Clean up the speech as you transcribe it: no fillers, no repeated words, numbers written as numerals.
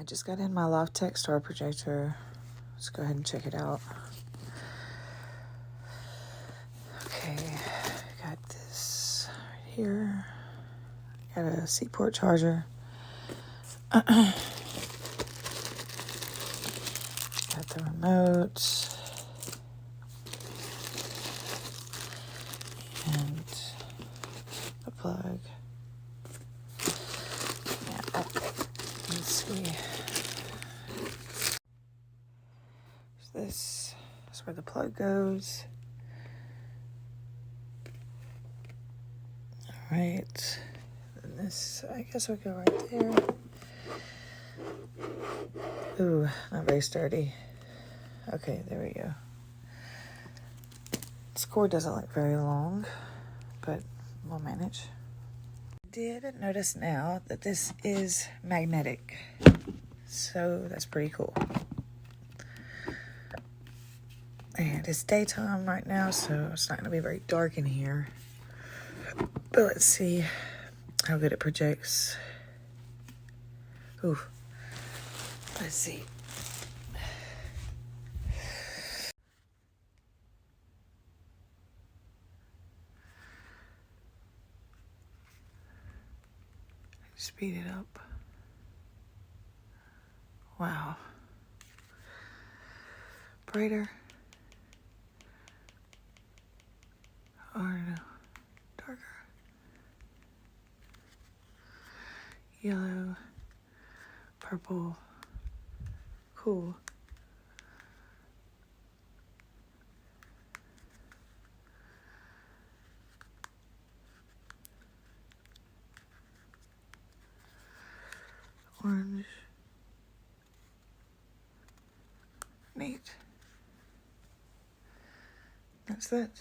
I just got in my LOFTEK Star projector. Let's go ahead and check it out. Okay, got this right here. Got a C-port charger. Got the remote. And the plug. Yeah, okay. Let's see. So this is where the plug goes. All right. And this, I guess, will go right there. Ooh, not very sturdy. Okay, there we go. This cord doesn't look very long, but we'll manage. I did notice now that this is magnetic, so that's pretty cool. And it's daytime right now, so it's not going to be very dark in here. But let's see how good it projects. Ooh, let's see. Speed it up. Wow. Brighter. Or no, darker. Yellow. Purple. Cool. Orange. Neat. That's that.